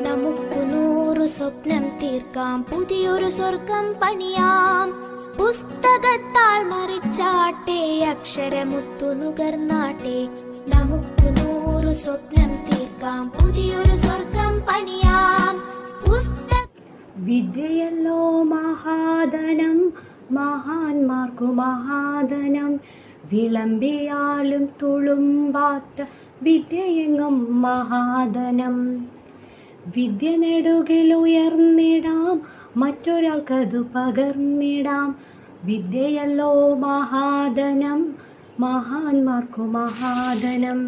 നമുക്ക് 100 സ്വപ്നം തീർക്കാം, പുതിയൊരു സ്വർഗം പണിയാം. പുസ്തകത്താൾ മറിച്ചാട്ടെ, അക്ഷരമുത്തു നുകർന്നാട്ടെ. നമുക്ക് 100 സ്വപ്നം തീർക്കാം, പുതിയൊരു സ്വർഗം പണിയാം. വിദ്യയല്ലോ മഹാധനം, മഹാന്മാർക്കു മഹാധനം. വിളമ്പിയാലും തുളുമ്പാത്ത വിദ്യയെങ്ങും മഹാധനം. വിദ്യ നേടുകിൽ ഉയർന്നിടാം, മറ്റൊരാൾക്കതു പകർന്നിടാം. വിദ്യയല്ലോ മഹാധനം, മഹാന്മാർക്കു മഹാധനം.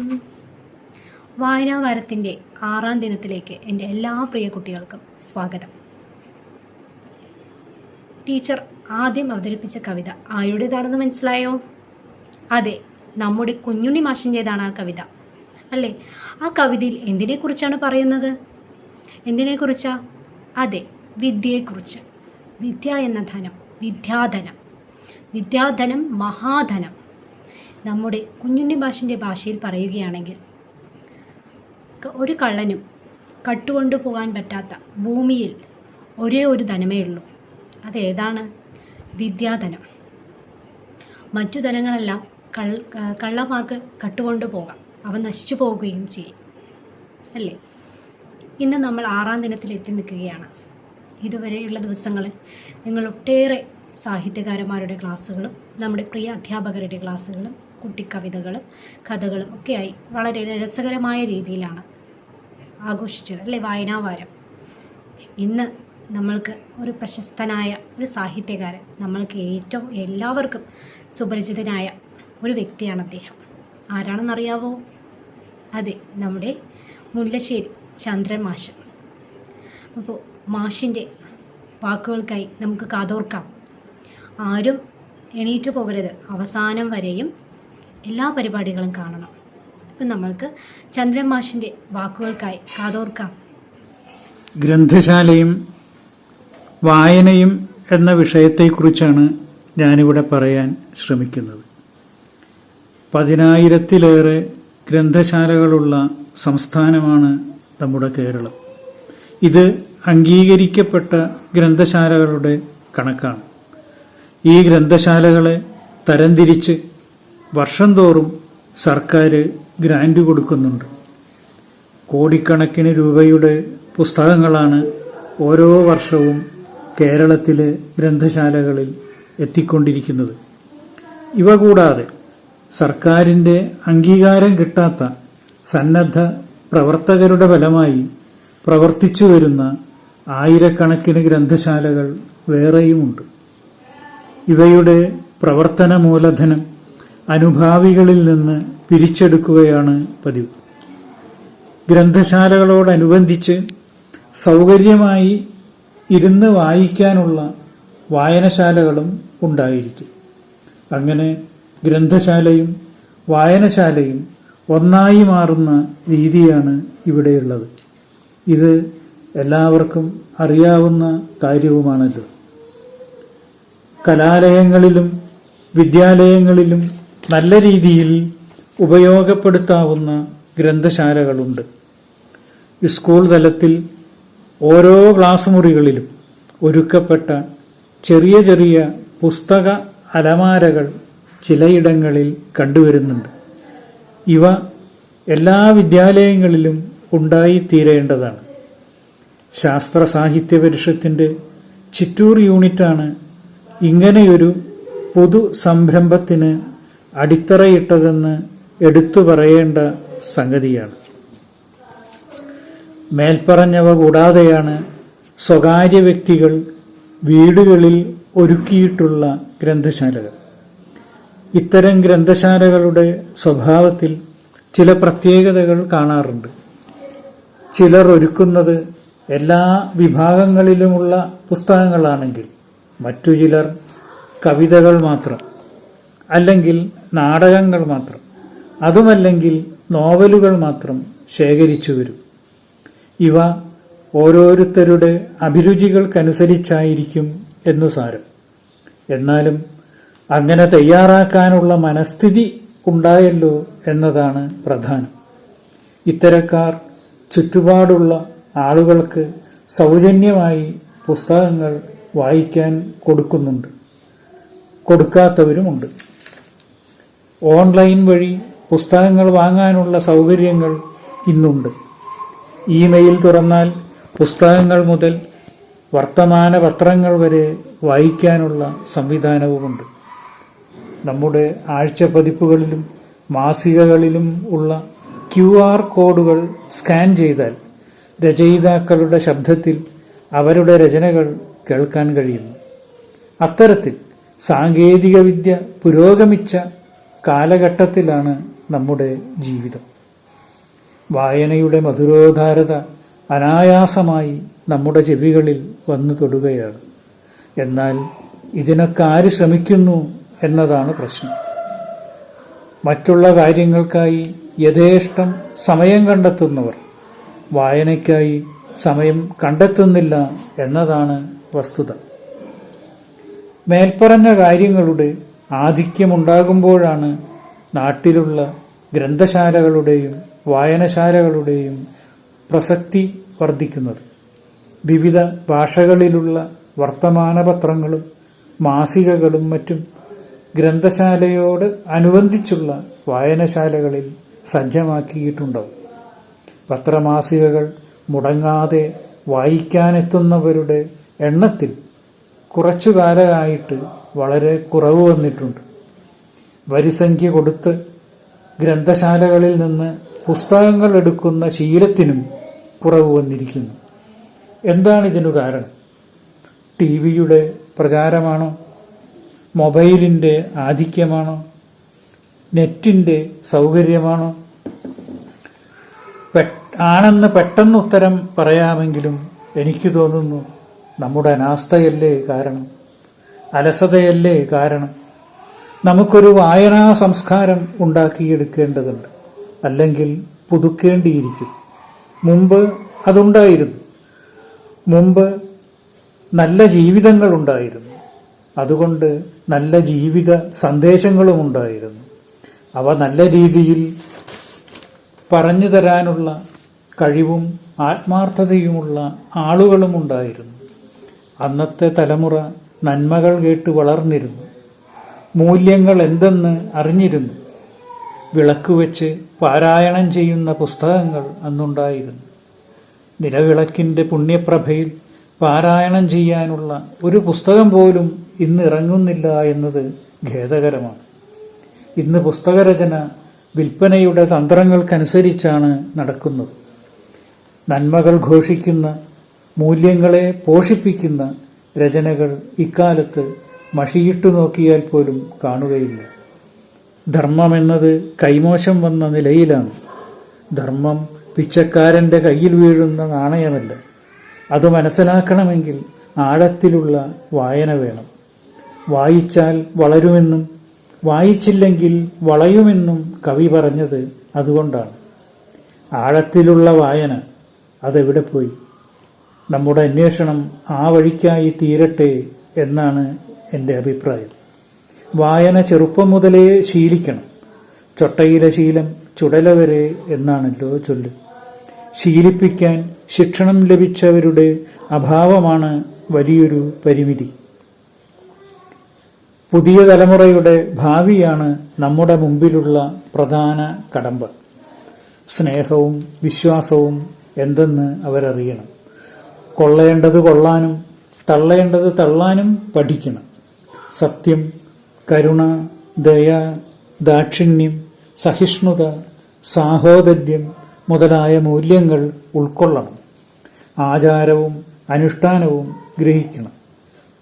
വായനാവാരത്തിൻ്റെ 6ാം ദിനത്തിലേക്ക് എൻ്റെ എല്ലാ പ്രിയ കുട്ടികൾക്കും സ്വാഗതം. ടീച്ചർ ആദ്യം അവതരിപ്പിച്ച കവിത ആരുടേതാണെന്ന് മനസ്സിലായോ? അതെ, നമ്മുടെ കുഞ്ഞുണ്ണി മാഷിൻ്റേതാണ് ആ കവിത അല്ലേ? ആ കവിതയിൽ എന്തിനെക്കുറിച്ചാണ് പറയുന്നത്? എന്തിനെക്കുറിച്ചാ? അതെ, വിദ്യയെക്കുറിച്ച്. വിദ്യ എന്ന ധനം, വിദ്യാധനം. വിദ്യാധനം മഹാധനം. നമ്മുടെ കുഞ്ഞുണ്ണി മാഷിൻ്റെ ഭാഷയിൽ പറയുകയാണെങ്കിൽ, ഒരു കള്ളനും കട്ടുകൊണ്ടു പോകാൻ പറ്റാത്ത ഭൂമിയിൽ ഒരേ ഒരു ധനമേ ഉള്ളൂ. അതേതാണ്? വിദ്യാധനം. മറ്റു ധനങ്ങളെല്ലാം കള്ളന്മാർക്ക് കട്ടുകൊണ്ടു പോകാം, അവ നശിച്ചു പോവുകയും ചെയ്യും അല്ലേ? ഇന്ന് നമ്മൾ 6ാം ദിനത്തിൽ എത്തി നിൽക്കുകയാണ്. ഇതുവരെയുള്ള ദിവസങ്ങളിൽ നിങ്ങൾ ഒട്ടേറെ സാഹിത്യകാരന്മാരുടെ ക്ലാസ്സുകളും നമ്മുടെ പ്രിയ അധ്യാപകരുടെ ക്ലാസ്സുകളും കുട്ടിക്കവിതകളും കഥകളും ഒക്കെയായി വളരെ രസകരമായ രീതിയിലാണ് ആഘോഷിച്ചത് അല്ലേ വായനാവാരം. ഇന്ന് നമ്മൾക്ക് ഒരു പ്രശസ്തനായ ഒരു സാഹിത്യകാരൻ, നമ്മൾക്ക് ഏറ്റവും എല്ലാവർക്കും സുപരിചിതനായ ഒരു വ്യക്തിയാണ് അദ്ദേഹം. ആരാണെന്നറിയാവോ? അതെ, നമ്മുടെ മുല്ലശ്ശേരി ചന്ദ്രൻ മാഷ്. അപ്പോൾ മാഷിൻ്റെ വാക്കുകൾക്കായി നമുക്ക് കാതോർക്കാം. ആരും എണീറ്റു പോകരുത്, അവസാനം വരെയും എല്ലാ പരിപാടികളും കാണണം. അപ്പം നമ്മൾക്ക് ചന്ദ്രൻ മാഷിൻ്റെ വാക്കുകൾക്കായി കാതോർക്കാം. ഗ്രന്ഥശാലയും വായനയും എന്ന വിഷയത്തെക്കുറിച്ചാണ് ഞാനിവിടെ പറയാൻ ശ്രമിക്കുന്നത്. 10,000-ലേറെ ഗ്രന്ഥശാലകളുള്ള സംസ്ഥാനമാണ് നമ്മുടെ കേരളം. ഇത് അംഗീകരിക്കപ്പെട്ട ഗ്രന്ഥശാലകളുടെ കണക്കാണ്. ഈ ഗ്രന്ഥശാലകളെ തരംതിരിച്ച് വർഷം തോറും സർക്കാർ ഗ്രാൻഡ് കൊടുക്കുന്നുണ്ട്. കോടിക്കണക്കിന് രൂപയുടെ പുസ്തകങ്ങളാണ് ഓരോ വർഷവും കേരളത്തിലെ ഗ്രന്ഥശാലകളിൽ എത്തിക്കൊണ്ടിരിക്കുന്നത്. ഇവ കൂടാതെ സർക്കാരിൻ്റെ അംഗീകാരം കിട്ടാത്ത സന്നദ്ധ പ്രവർത്തകരുടെ ഫലമായി പ്രവർത്തിച്ചു വരുന്ന ആയിരക്കണക്കിന് ഗ്രന്ഥശാലകൾ വേറെയുമുണ്ട്. ഇവയുടെ പ്രവർത്തന മൂലധനം അനുഭാവികളിൽ നിന്ന് പിരിച്ചെടുക്കുകയാണ് പതിവ്. ഗ്രന്ഥശാലകളോടനുബന്ധിച്ച് സൗകര്യമായി ഇരുന്ന് വായിക്കാനുള്ള വായനശാലകളും ഉണ്ടായിരിക്കും. അങ്ങനെ ഗ്രന്ഥശാലയും വായനശാലയും ഒന്നായി മാറുന്ന രീതിയാണ് ഇവിടെയുള്ളത്. ഇത് എല്ലാവർക്കും അറിയാവുന്ന കാര്യവുമാണല്ലോ. കലാലയങ്ങളിലും വിദ്യാലയങ്ങളിലും നല്ല രീതിയിൽ ഉപയോഗപ്പെടുത്താവുന്ന ഗ്രന്ഥശാലകളുണ്ട്. സ്കൂൾ തലത്തിൽ ഓരോ ക്ലാസ് മുറികളിലും ഒരുക്കപ്പെട്ട ചെറിയ ചെറിയ പുസ്തക അലമാരകൾ ചിലയിടങ്ങളിൽ കണ്ടുവരുന്നുണ്ട്. ഇവ എല്ലാ വിദ്യാലയങ്ങളിലും ഉണ്ടായിത്തീരേണ്ടതാണ്. ശാസ്ത്ര സാഹിത്യ പരിഷത്തിൻ്റെ ചിറ്റൂർ യൂണിറ്റാണ് ഇങ്ങനെയൊരു പൊതു സംരംഭത്തിന് അടിത്തറയിട്ടതെന്ന് എടുത്തു പറയേണ്ട സംഗതിയാണ്. മേൽപ്പറഞ്ഞവ കൂടാതെയാണ് സ്വകാര്യ വ്യക്തികൾ വീടുകളിൽ ഒരുക്കിയിട്ടുള്ള ഗ്രന്ഥശാലകൾ. ഇത്തരം ഗ്രന്ഥശാലകളുടെ സ്വഭാവത്തിൽ ചില പ്രത്യേകതകൾ കാണാറുണ്ട്. ചിലർ ഒരുക്കുന്നത് എല്ലാ വിഭാഗങ്ങളിലുമുള്ള പുസ്തകങ്ങളാണെങ്കിൽ മറ്റു ചിലർ കവിതകൾ മാത്രം, അല്ലെങ്കിൽ നാടകങ്ങൾ മാത്രം, അതുമല്ലെങ്കിൽ നോവലുകൾ മാത്രം ശേഖരിച്ചു വരും. ഇവ ഓരോരുത്തരുടെ അഭിരുചികൾക്കനുസരിച്ചായിരിക്കും എന്നു സാരം. എന്നാലും അങ്ങനെ തയ്യാറാക്കാനുള്ള മനസ്ഥിതി ഉണ്ടായല്ലോ എന്നതാണ് പ്രധാനം. ഇത്തരക്കാർ ചുറ്റുപാടുള്ള ആളുകൾക്ക് സൗജന്യമായി പുസ്തകങ്ങൾ വായിക്കാൻ കൊടുക്കുന്നുണ്ട്, കൊടുക്കാത്തവരുമുണ്ട്. ഓൺലൈൻ വഴി പുസ്തകങ്ങൾ വാങ്ങാനുള്ള സൗകര്യങ്ങൾ ഇന്നുണ്ട്. ഇമെയിൽ തുറന്നാൽ പുസ്തകങ്ങൾ മുതൽ വർത്തമാന പത്രങ്ങൾ വരെ വായിക്കാനുള്ള സംവിധാനവുമുണ്ട്. നമ്മുടെ ആഴ്ചപ്പതിപ്പുകളിലും മാസികകളിലും ഉള്ള QR കോഡുകൾ സ്കാൻ ചെയ്താൽ രചയിതാക്കളുടെ ശബ്ദത്തിൽ അവരുടെ രചനകൾ കേൾക്കാൻ കഴിയുന്നു. അത്തരത്തിൽ സാങ്കേതികവിദ്യ പുരോഗമിച്ച കാലഘട്ടത്തിലാണ് നമ്മുടെ ജീവിതം. വായനയുടെ മധുരോധാരത അനായാസമായി നമ്മുടെ ചെവികളിൽ വന്നു തൊടുകയാണ്. എന്നാൽ ഇതിനൊക്കെ ആര് ശ്രമിക്കുന്നു എന്നതാണ് പ്രശ്നം. മറ്റുള്ള കാര്യങ്ങൾക്കായി യഥേഷ്ടം സമയം കണ്ടെത്തുന്നവർ വായനയ്ക്കായി സമയം കണ്ടെത്തുന്നില്ല എന്നതാണ് വസ്തുത. മേൽപ്പറഞ്ഞ കാര്യങ്ങളുടെ ആധിക്യമുണ്ടാകുമ്പോഴാണ് നാട്ടിലുള്ള ഗ്രന്ഥശാലകളുടെയും വായനശാലകളുടെയും പ്രസക്തി വർദ്ധിക്കുന്നത്. വിവിധ ഭാഷകളിലുള്ള വർത്തമാനപത്രങ്ങളും മാസികകളും മറ്റും ഗ്രന്ഥശാലയോട് അനുബന്ധിച്ചുള്ള വായനശാലകളിൽ സജ്ജമാക്കിയിട്ടുണ്ടാവും. പത്രമാസികകൾ മുടങ്ങാതെ വായിക്കാനെത്തുന്നവരുടെ എണ്ണത്തിൽ കുറച്ചു കാലമായിട്ട് വളരെ കുറവ് വന്നിട്ടുണ്ട്. വരിസംഖ്യ കൊടുത്ത് ഗ്രന്ഥശാലകളിൽ നിന്ന് പുസ്തകങ്ങൾ എടുക്കുന്ന ശീലത്തിനും കുറവ് വന്നിരിക്കുന്നു. എന്താണിതിനു കാരണം? TV-യുടെ പ്രചാരമാണോ? മൊബൈലിൻ്റെ ആധിക്യമാണോ? നെറ്റിൻ്റെ സൗകര്യമാണോ? ആണെന്ന് പെട്ടെന്ന് ഉത്തരം പറയാമെങ്കിലും എനിക്ക് തോന്നുന്നു നമ്മുടെ അനാസ്ഥയല്ലേ കാരണം, അലസതയല്ലേ കാരണം. നമുക്കൊരു വായനാ സംസ്കാരം ഉണ്ടാക്കിയെടുക്കേണ്ടതുണ്ട്, അല്ലെങ്കിൽ പുതുക്കേണ്ടിയിരിക്കും. മുമ്പ് അതുണ്ടായിരുന്നു. മുമ്പ് നല്ല ജീവിതങ്ങൾ ഉണ്ടായിരുന്നു. അതുകൊണ്ട് നല്ല ജീവിത സന്ദേശങ്ങളും ഉണ്ടായിരുന്നു. അവ നല്ല രീതിയിൽ പറഞ്ഞു തരാനുള്ള കഴിവും ആത്മാർത്ഥതയുമുള്ള ആളുകളും ഉണ്ടായിരുന്നു. അന്നത്തെ തലമുറ നന്മകൾ കേട്ട് വളർന്നിരുന്നു. മൂല്യങ്ങൾ എന്തെന്ന് അറിഞ്ഞിരുന്നു. വിളക്കുവെച്ച് പാരായണം ചെയ്യുന്ന പുസ്തകങ്ങൾ അന്നുണ്ടായിരുന്നു. നിലവിളക്കിൻ്റെ പുണ്യപ്രഭയിൽ പാരായണം ചെയ്യാനുള്ള ഒരു പുസ്തകം പോലും ഇന്ന് ഇറങ്ങുന്നില്ല എന്നത് ഖേദകരമാണ്. ഇന്ന് പുസ്തകരചന വിൽപ്പനയുടെ തന്ത്രങ്ങൾക്കനുസരിച്ചാണ് നടക്കുന്നത്. നന്മകൾ ഘോഷിക്കുന്ന, മൂല്യങ്ങളെ പോഷിപ്പിക്കുന്ന രചനകൾ ഇക്കാലത്ത് മഷിയിട്ടു നോക്കിയാൽ പോലും കാണുകയില്ല. ധർമ്മമെന്നത് കൈമോശം വന്ന നിലയിലാണ്. ധർമ്മം പിച്ചക്കാരൻ്റെ കയ്യിൽ വീഴുന്ന നാണയമല്ല. അത് മനസ്സിലാക്കണമെങ്കിൽ ആഴത്തിലുള്ള വായന വേണം. വായിച്ചാൽ വളരുമെന്നും വായിച്ചില്ലെങ്കിൽ വളയുമെന്നും കവി പറഞ്ഞത് അതുകൊണ്ടാണ്. ആഴത്തിലുള്ള വായന അതെവിടെ പോയി? നമ്മുടെ അന്വേഷണം ആ വഴിക്കായി തീരട്ടെ എന്നാണ് എൻ്റെ അഭിപ്രായം. വായന ചെറുപ്പം മുതലേ ശീലിക്കണം. ചൊട്ടയിലെ ശീലം ചുടല വരെ എന്നാണല്ലോ ചൊല്ല്. ശീലിപ്പിക്കാൻ ശിക്ഷണം ലഭിച്ചവരുടെ അഭാവമാണ് വലിയൊരു പരിമിതി. പുതിയ തലമുറയുടെ ഭാവിയാണ് നമ്മുടെ മുമ്പിലുള്ള പ്രധാന കടമ്പ. സ്നേഹവും വിശ്വാസവും എന്തെന്ന് അവരറിയണം. കൊള്ളേണ്ടത് കൊള്ളാനും തള്ളേണ്ടത് തള്ളാനും പഠിക്കണം. സത്യം, കരുണ, ദയ, ദാക്ഷിണ്യം, സഹിഷ്ണുത, സാഹോദര്യം മുതലായ മൂല്യങ്ങൾ ഉൾക്കൊള്ളണം. ആചാരവും അനുഷ്ഠാനവും ഗ്രഹിക്കണം.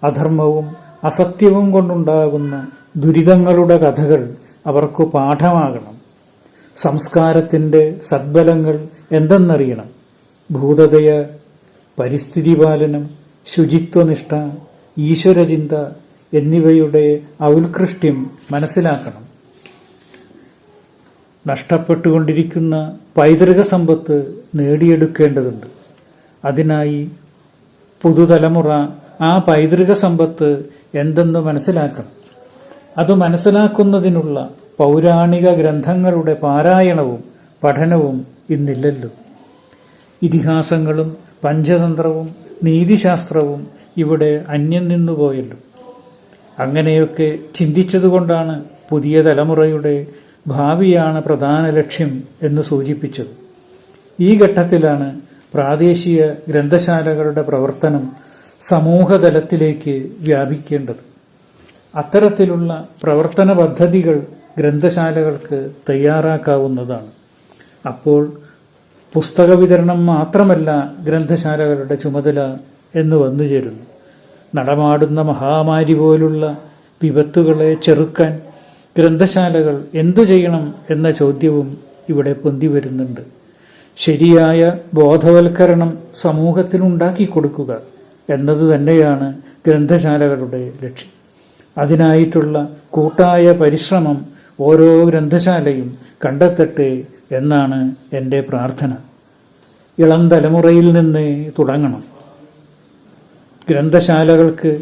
അധർമ്മവും അസത്യവും കൊണ്ടുണ്ടാകുന്ന ദുരിതങ്ങളുടെ കഥകൾ അവർക്ക് പാഠമാകണം. സംസ്കാരത്തിൻ്റെ സദ്ബലങ്ങൾ എന്തെന്നറിയണം. ഭൂതദയ, പരിസ്ഥിതി പാലനം, ശുചിത്വനിഷ്ഠ, ഈശ്വരചിന്ത എന്നിവയുടെ ഔത്കൃഷ്ട്യം മനസ്സിലാക്കണം. നഷ്ടപ്പെട്ടുകൊണ്ടിരിക്കുന്ന പൈതൃക സമ്പത്ത് നേടിയെടുക്കേണ്ടതുണ്ട്. അതിനായി പുതുതലമുറ ആ പൈതൃക സമ്പത്ത് എന്തെന്ന് മനസ്സിലാക്കണം. അത് മനസ്സിലാക്കുന്നതിനുള്ള പൗരാണിക ഗ്രന്ഥങ്ങളുടെ പാരായണവും പഠനവും ഇന്നില്ലല്ലോ. ഇതിഹാസങ്ങളും പഞ്ചതന്ത്രവും നീതിശാസ്ത്രവും ഇവിടെ അന്യം നിന്നുപോയല്ലോ. അങ്ങനെയൊക്കെ ചിന്തിച്ചതുകൊണ്ടാണ് പുതിയ തലമുറയുടെ ഭാവിയാണ് പ്രധാന ലക്ഷ്യം എന്ന് സൂചിപ്പിച്ചത്. ഈ ഘട്ടത്തിലാണ് പ്രാദേശിക ഗ്രന്ഥശാലകളുടെ പ്രവർത്തനം സമൂഹതലത്തിലേക്ക് വ്യാപിക്കേണ്ടത്. അത്തരത്തിലുള്ള പ്രവർത്തന പദ്ധതികൾ ഗ്രന്ഥശാലകൾക്ക് തയ്യാറാക്കാവുന്നതാണ്. അപ്പോൾ പുസ്തക വിതരണം മാത്രമല്ല ഗ്രന്ഥശാലകളുടെ ചുമതല എന്ന് വന്നുചേരുന്നു. നടമാടുന്ന മഹാമാരി പോലുള്ള വിപത്തുകളെ ചെറുക്കാൻ ഗ്രന്ഥശാലകൾ എന്തു ചെയ്യണം എന്ന ചോദ്യവും ഇവിടെ പൊന്തി വരുന്നുണ്ട്. ശരിയായ ബോധവൽക്കരണം സമൂഹത്തിനുണ്ടാക്കി കൊടുക്കുക എന്നത് തന്നെയാണ് ഗ്രന്ഥശാലകളുടെ ലക്ഷ്യം. അതിനായിട്ടുള്ള കൂട്ടായ പരിശ്രമം ഓരോ ഗ്രന്ഥശാലയും കണ്ടെത്തട്ടെ എന്നാണ് എൻ്റെ പ്രാർത്ഥന. ഇളം തലമുറയിൽ നിന്ന് തുടങ്ങണം. ഗ്രന്ഥശാലകൾക്ക്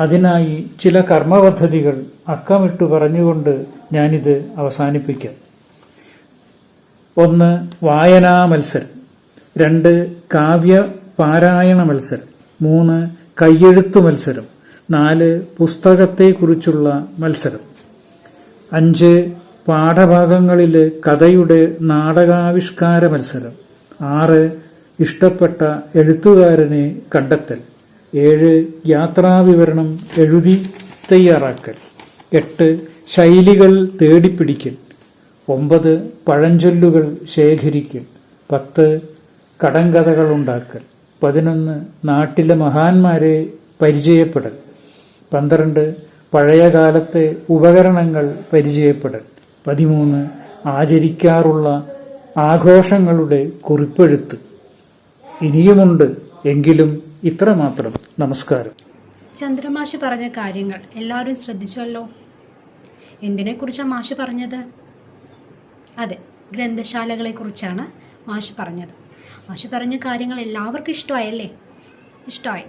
അതിനായി ചില കർമ്മപദ്ധതികൾ അക്കമിട്ടു പറഞ്ഞുകൊണ്ട് ഞാനിത് അവസാനിപ്പിക്കാം. 1. വായനാ മത്സരം. 2. കാവ്യ പാരായണ മത്സരം. 3. കയ്യെഴുത്തു മത്സരം. 4. പുസ്തകത്തെക്കുറിച്ചുള്ള മത്സരം. 5. പാഠഭാഗങ്ങളിൽ കഥയുടെ നാടകാവിഷ്കാര മത്സരം. 6. ഇഷ്ടപ്പെട്ട എഴുത്തുകാരനെ കണ്ടെത്തൽ. 7. യാത്രാവിവരണം എഴുതി തയ്യാറാക്കൽ. 8. ശൈലികൾ തേടിപ്പിടിക്കൽ. 9. പഴഞ്ചൊല്ലുകൾ ശേഖരിക്കൽ. 10. കടങ്കഥകൾ ഉണ്ടാക്കൽ. 11. നാട്ടിലെ മഹാന്മാരെ പരിചയപ്പെടൽ. 12. പഴയകാലത്തെ ഉപകരണങ്ങൾ പരിചയപ്പെടൽ. 13. ആചരിക്കാറുള്ള ആഘോഷങ്ങളുടെ കുറിപ്പെഴുത്ത്. ഇനിയുമുണ്ട്, എങ്കിലും ഇത്രമാത്രം. നമസ്കാരം. ചന്ദ്രമാഷ് പറഞ്ഞ കാര്യങ്ങൾ എല്ലാവരും ശ്രദ്ധിച്ചുവല്ലോ. എന്തിനെക്കുറിച്ചാണ് മാഷ് പറഞ്ഞത്? അതെ, ഗ്രന്ഥശാലകളെക്കുറിച്ചാണ് മാഷ് പറഞ്ഞത്. മാഷ് പറഞ്ഞ കാര്യങ്ങൾ എല്ലാവർക്കും ഇഷ്ടമായല്ലേ? ഇഷ്ടമായി.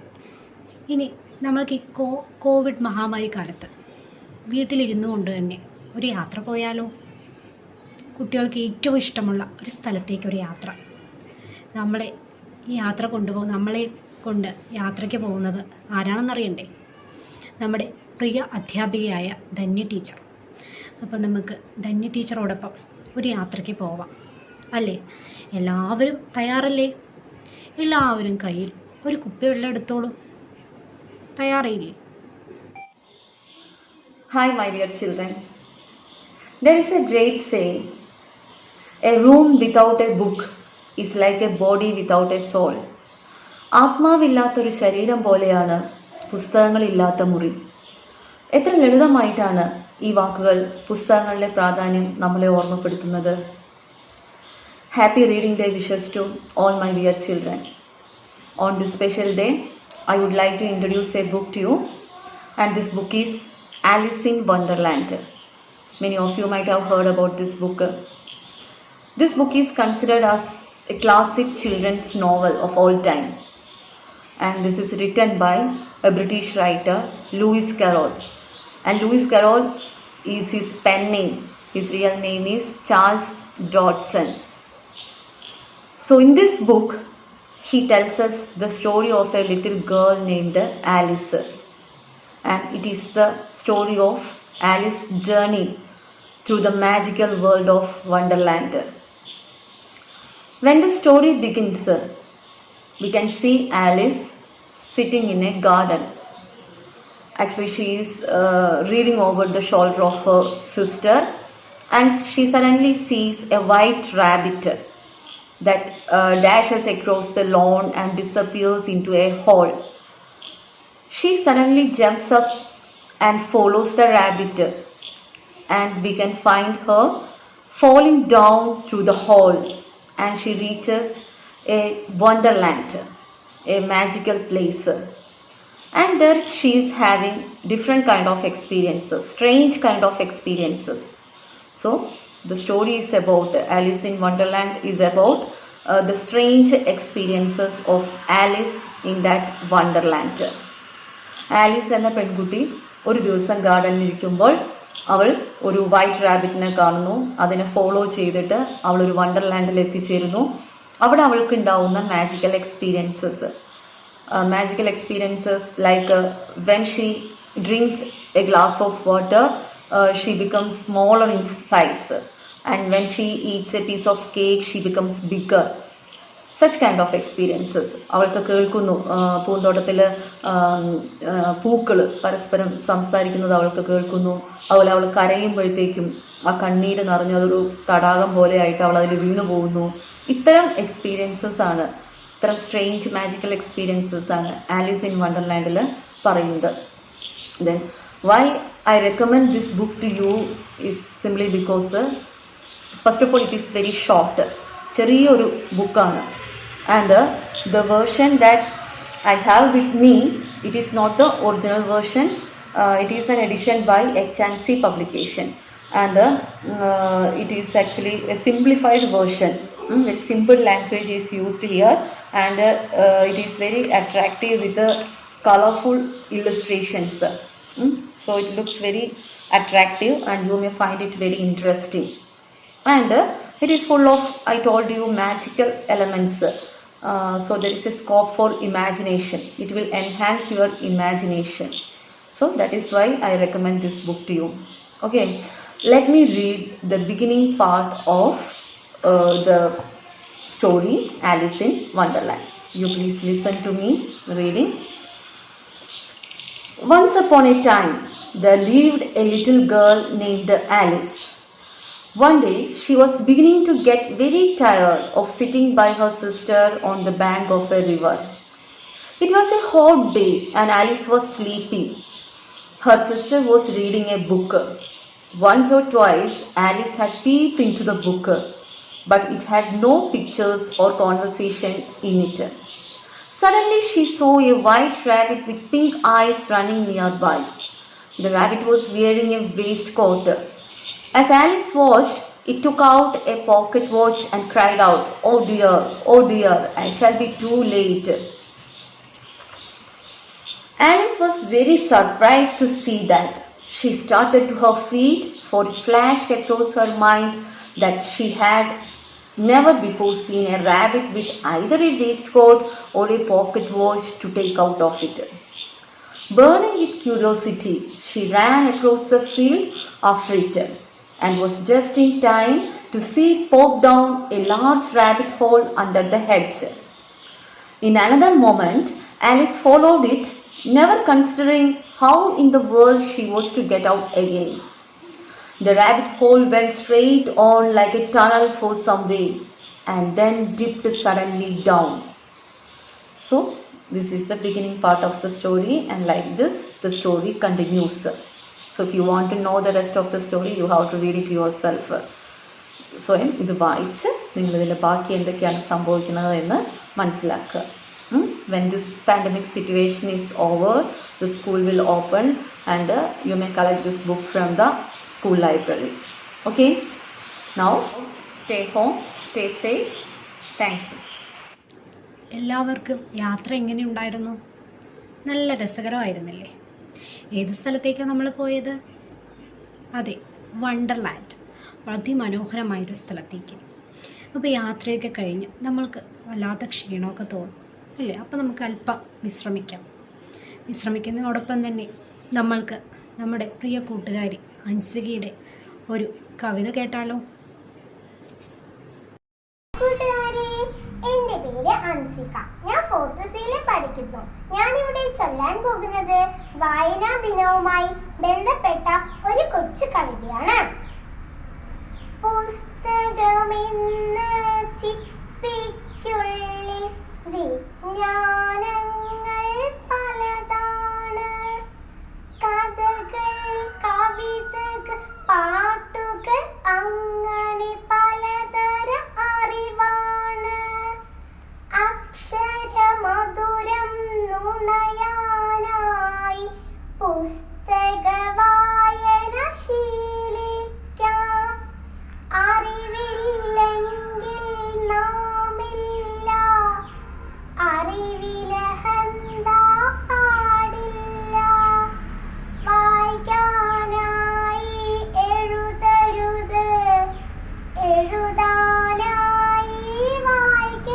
ഇനി നമ്മൾക്ക് ഈ കോവിഡ് മഹാമാരി കാലത്ത് വീട്ടിലിരുന്നു കൊണ്ട് തന്നെ ഒരു യാത്ര പോയാലോ? കുട്ടികൾക്ക് ഏറ്റവും ഇഷ്ടമുള്ള ഒരു സ്ഥലത്തേക്ക് ഒരു യാത്ര. നമ്മളെ ഈ യാത്ര നമ്മളെ കൊണ്ട് യാത്രയ്ക്ക് പോകുന്നത് ആരാണെന്നറിയണ്ടേ? നമ്മുടെ പ്രിയ അധ്യാപികയായ ധന്യ ടീച്ചർ. അപ്പോൾ നമുക്ക് ധന്യ ടീച്ചറോടൊപ്പം ഒരു യാത്രയ്ക്ക് പോവാം അല്ലേ? എല്ലാവരും തയ്യാറല്ലേ? എല്ലാവരും കയ്യിൽ ഒരു കുപ്പി വെള്ളം എടുത്തോളൂ. തയ്യാറില്ലേ? Hi, my dear children. There is a great saying, a room without a book is like a body without a soul. ആത്മാവില്ലാത്തൊരു ശരീരം പോലെയാണ് പുസ്തകങ്ങളില്ലാത്ത മുറി. എത്ര ലളിതമായിട്ടാണ് ഈ വാക്കുകൾ പുസ്തകങ്ങളുടെ പ്രാധാന്യം നമ്മളെ ഓർമ്മപ്പെടുത്തുന്നത്. Happy reading day wishes to all my dear children. On this special day I would like to introduce a book to you, and this book is Alice in Wonderland. Many of you might have heard about this book. This book is considered as a classic children's novel of all time, and this is written by a British writer, Lewis Carroll. And Lewis Carroll is his pen name. His real name is Charles Dodson. So in this book, he tells us the story of a little girl named Alice, and it is the story of Alice's journey through the magical world of Wonderland. When the story begins, we can see Alice sitting in a garden. Actually, she is reading over the shoulder of her sister, and she suddenly sees a white rabbit that dashes across the lawn and disappears into a hole. She suddenly jumps up and follows the rabbit, and we can find her falling down through the hole, and she reaches a wonderland, a magical place. And there she is having different kind of experiences, strange kind of experiences. So the story is about Alice in Wonderland is about the strange experiences of Alice in that Wonderland. Alice എന്ന പെൺകുട്ടി ഒരു ദിവസം ഗാർഡനിൽ ഇരിക്കുമ്പോൾ അവൾ ഒരു white റാബിറ്റിനെ കാണുന്നു. അതിനെ ഫോളോ ചെയ്തിട്ട് അവൾ ഒരു വണ്ടർലാൻഡിൽ എത്തിച്ചേരുന്നു. അവിടെ അവൾക്ക് ഉണ്ടാവുന്ന magical experiences like when she drinks a glass of water, she becomes smaller in size, and when she eats a piece of cake, she becomes bigger. Such kind of experiences അവൾക്ക് കേൾക്കുന്നു. പൂന്തോട്ടത്തിൽ പൂക്കൾ പരസ്പരം സംസാരിക്കുന്നത് അവൾക്ക് കേൾക്കുന്നു. അതുപോലെ അവൾ കരയുമ്പോഴത്തേക്കും ആ കണ്ണീര് നിറഞ്ഞതൊരു തടാകം പോലെ ആയിട്ട് അവൾ അതിൽ വീണു പോകുന്നു. ഇത്തരം എക്സ്പീരിയൻസസ് ആണ്, ഇത്തരം സ്ട്രേഞ്ച് മാജിക്കൽ എക്സ്പീരിയൻസസ് ആണ് ആലീസ് ഇൻ വണ്ടർലാൻഡിൽ പറയുന്നത്. Then why I recommend this book to you is simply because first of all it is very short, ചെറിയൊരു ബുക്കാണ്. And the version that I have with me, it is not the original version, it is an edition by H&C publication, and it is actually a simplified version. Very simple language is used here, and it is very attractive with the colorful illustrations. So it looks very attractive and you may find it very interesting. And it is full of, I told you, magical elements. So there is a scope for imagination. It will enhance your imagination. So that is why I recommend this book to you. Okay, let me read the beginning part of the story Alice in Wonderland. You please listen to me reading. Once upon a time, there lived a little girl named Alice. One day, she was beginning to get very tired of sitting by her sister on the bank of a river. It was a hot day and Alice was sleepy. Her sister was reading a book. Once or twice, Alice had peeped into the book, but it had no pictures or conversation in it. Suddenly, she saw a white rabbit with pink eyes running nearby. The rabbit was wearing a waistcoat. As Alice watched, it took out a pocket watch and cried out, oh dear, I shall be too late." Alice was very surprised to see that. She started to her feet, for it flashed across her mind that she had never before seen a rabbit with either a waistcoat or a pocket watch to take out of it. Burning with curiosity, she ran across the field after it, and was just in time to see it poke down a large rabbit hole under the hedge. In another moment, Alice followed it, never considering how in the world she was to get out again. The rabbit hole went straight on like a tunnel for some way, and then dipped suddenly down. So, this is the beginning part of the story, and like this, the story continues. So if you want to know the rest of the story, you have to read it yourself. സ്വയം ഇത് വായിച്ച് നിങ്ങളിതിൻ്റെ ബാക്കി എന്തൊക്കെയാണ് സംഭവിക്കുന്നത് എന്ന് മനസ്സിലാക്കുക. When this pandemic situation is over, the school will open and you may collect this book from the school library. Okay? Now, stay home, stay safe. Thank you. എല്ലാവർക്കും യാത്ര എങ്ങനെ ഉണ്ടായിരുന്നു? നല്ല രസകരമായിരുന്നില്ലേ? ഏത് സ്ഥലത്തേക്കാണ് നമ്മൾ പോയത്? അതെ, വണ്ടർലാൻഡ്. അതിമനോഹരമായൊരു സ്ഥലത്തേക്ക്. അപ്പോൾ യാത്രയൊക്കെ കഴിഞ്ഞ് നമ്മൾക്ക് വല്ലാത്ത ക്ഷീണമൊക്കെ തോന്നും അല്ലേ? അപ്പോൾ നമുക്ക് അല്പം വിശ്രമിക്കുന്നതോടൊപ്പം തന്നെ നമ്മൾക്ക് നമ്മുടെ പ്രിയ കൂട്ടുകാരി അൻസികയുടെ ഒരു കവിത കേട്ടാലോ? എന്റെ പേര് അൻസിക. ഞാൻ 4th Cയിൽ പഠിക്കുന്നു. ഞാനിവിടെ ചൊല്ലാൻ പോകുന്നത് വായനാ ദിനവുമായി ബന്ധപ്പെട്ട ഒരു കൊച്ചു കവിതയാണ്. പുസ്തകമെന്ന ചിപ്പിക്കുള്ളിൽ വിജ്ഞാനങ്ങൾ പലതാണ്. കഥകൾ, കവിതകൾ, പാട്ടുകൾ, അങ്ങനെ പലതരം അറിവാണ്. അക്ഷരമധുരം നുണയാനായി പുസ്തക വായന ശീലിക്കാം. അറിവില്ലെങ്കിൽ നാമില്ല, അറിവിലഹന്ത പാടില്ല. വായിക്കാനായി എഴുതരുത്, എഴുതാനായി വായിക്കരുത്.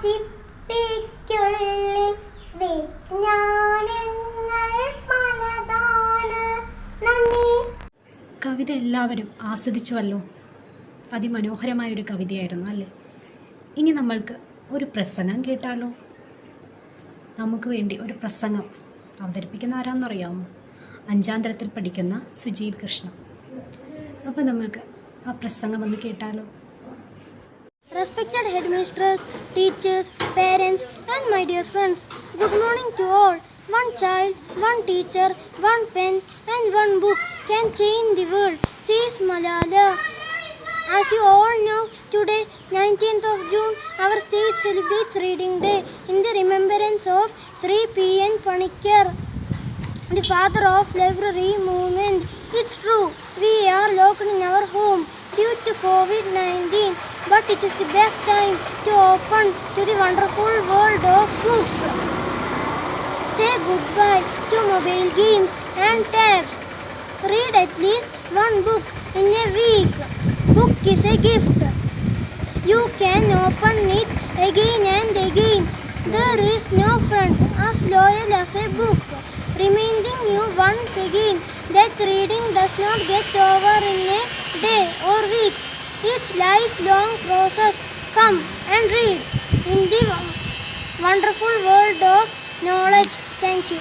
ചിപ്പിക്കുള്ളിൽ വിജ്ഞാനങ്ങൾ പലതാണ്. നന്ദി. കവിത എല്ലാവരും ആസ്വദിച്ചുവല്ലോ. അതിമനോഹരമായൊരു കവിതയായിരുന്നു അല്ലേ? ഇനി നമ്മൾക്ക് ഒരു പ്രസംഗം കേട്ടാലോ? നമുക്ക് വേണ്ടി ഒരു പ്രസംഗം അവതരിപ്പിക്കുന്ന ആരാന്നറിയാമോ? 5ാം തരത്തിൽ പഠിക്കുന്ന സുജീവ് കൃഷ്ണ. അപ്പോൾ നമുക്ക് ആ പ്രസംഗം ഒന്ന് കേട്ടാലോ? Respected headmistress, teachers, parents, and my dear friends, good morning to all. One child, one teacher, one pen, and one book can change the world, says Malala. As you all know, today, 19th of June, our state celebrates Reading Day in the remembrance of Sri P.N. Panikkar, the father of library movement. It's true, we are locked in our home due to COVID-19, but it is the best time to open to the wonderful world of books. Say goodbye to mobile games and tabs. Read at least one book in a week. Book is a gift. You can open it again and again. There is no friend as loyal as a book, reminding you once again that reading does not get over in a day or week. It's lifelong process. Come and read in the wonderful world of knowledge. Thank you.